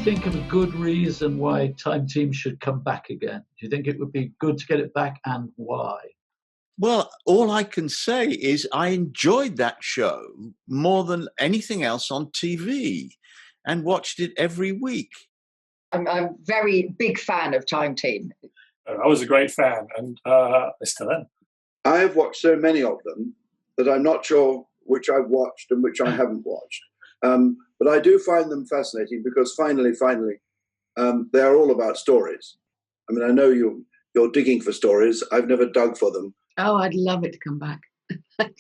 think of a good reason why Time Team should come back again? Do you think it would be good to get it back, and why? Well, all I can say is I enjoyed that show more than anything else on TV and watched it every week. I'm a very big fan of Time Team. I was a great fan, and I still am. I have watched so many of them that I'm not sure which I've watched and which I haven't watched. But I do find them fascinating because finally, they are all about stories. I mean, I know you're digging for stories. I've never dug for them. Oh, I'd love it to come back. But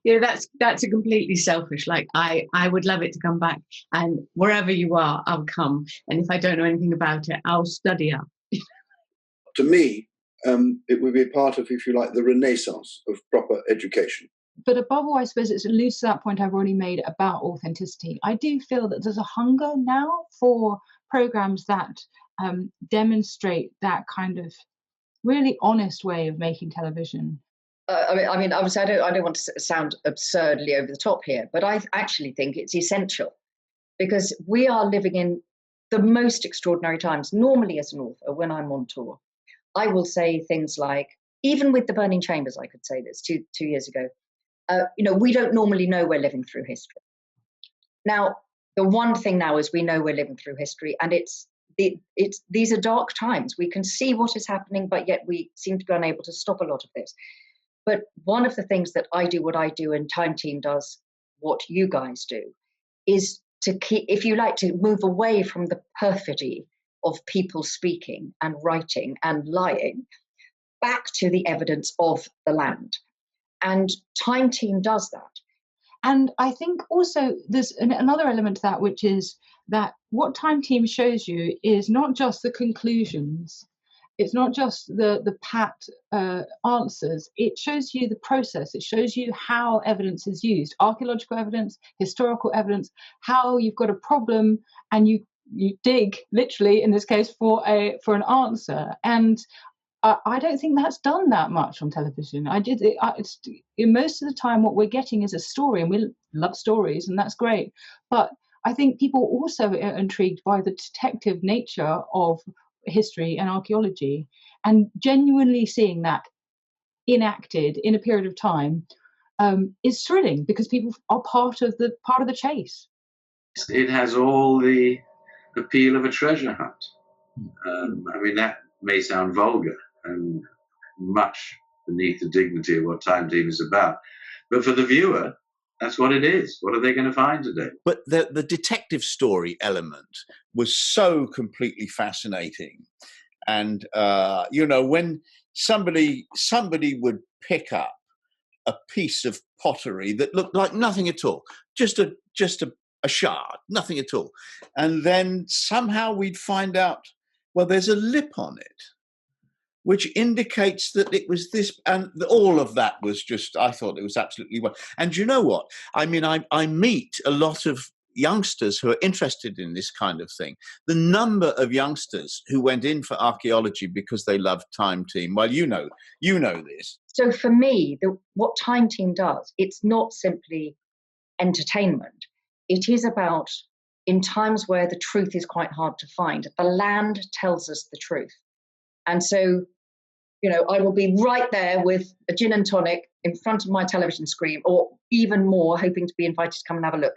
you know, that's a completely selfish. Like I would love it to come back, and wherever you are, I'll come. And if I don't know anything about it, I'll study up. To me, it would be part of, if you like, the renaissance of proper education. But above all, I suppose it alludes to that point I've already made about authenticity. I do feel that there's a hunger now for programs that demonstrate that kind of really honest way of making television. I mean, obviously, I don't want to sound absurdly over the top here, but I actually think it's essential because we are living in the most extraordinary times. Normally, as an author, when I'm on tour, I will say things like, even with the Burning Chambers, I could say this 2 years ago. We don't normally know we're living through history. Now, the one thing now is we know we're living through history, and these are dark times. We can see what is happening, but yet we seem to be unable to stop a lot of this. But one of the things that I do, what I do, and Time Team does what you guys do, is to keep, if you like, to move away from the perfidy of people speaking and writing and lying, back to the evidence of the land. And Time Team does that. And I think also there's another element to that, which is that what Time Team shows you is not just the conclusions. It's not just the pat answers. It shows you the process. It shows you how evidence is used, archaeological evidence, historical evidence, how you've got a problem and you dig, literally in this case, for an answer. And I don't think that's done that much on television. Most of the time what we're getting is a story, and we love stories, and that's great. But I think people also are intrigued by the detective nature of history and archaeology, and genuinely seeing that enacted in a period of time is thrilling because people are part of the chase. It has all the appeal of a treasure hunt. I mean, that may sound vulgar and much beneath the dignity of what Time Team is about. But for the viewer, that's what it is. What are they going to find today? But the detective story element was so completely fascinating. And, when somebody would pick up a piece of pottery that looked like nothing at all, just a shard, nothing at all. And then somehow we'd find out, well, there's a lip on it, which indicates that it was this, and all of that was just, I thought it was absolutely well. And you know what? I mean, I meet a lot of youngsters who are interested in this kind of thing. The number of youngsters who went in for archaeology because they loved Time Team, well, you know this. So for me, what Time Team does, it's not simply entertainment. It is about, in times where the truth is quite hard to find, the land tells us the truth. And so, I will be right there with a gin and tonic in front of my television screen, or even more, hoping to be invited to come and have a look.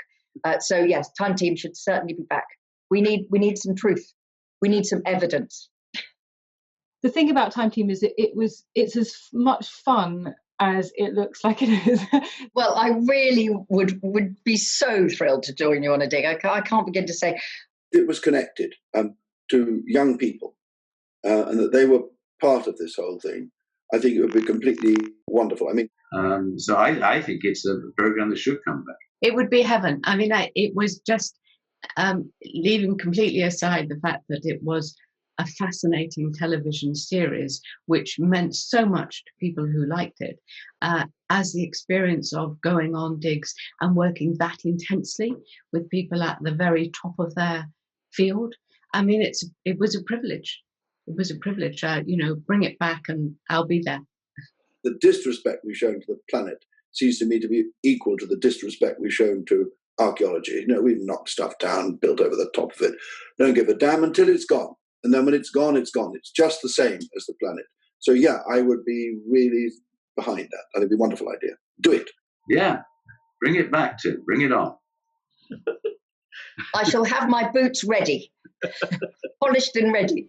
So yes, Time Team should certainly be back. We need some truth. We need some evidence. The thing about Time Team is it's as much fun as it looks like it is. Well, I really would be so thrilled to join you on a dig. I can't begin to say. It was connected to young people, and that they were part of this whole thing. I think it would be completely wonderful. I mean, so I think it's a program that should come back. It would be heaven. I mean, it was just leaving completely aside the fact that it was a fascinating television series, which meant so much to people who liked it, as the experience of going on digs and working that intensely with people at the very top of their field. I mean, it was a privilege. It was a privilege. Bring it back and I'll be there. The disrespect we've shown to the planet seems to me to be equal to the disrespect we've shown to archaeology. We've knocked stuff down, built over the top of it. Don't give a damn until it's gone. And then when it's gone, it's gone. It's just the same as the planet. So yeah, I would be really behind that. That'd be a wonderful idea. Do it. Yeah. Bring it back, Tim. Bring it on. I shall have my boots ready, polished and ready.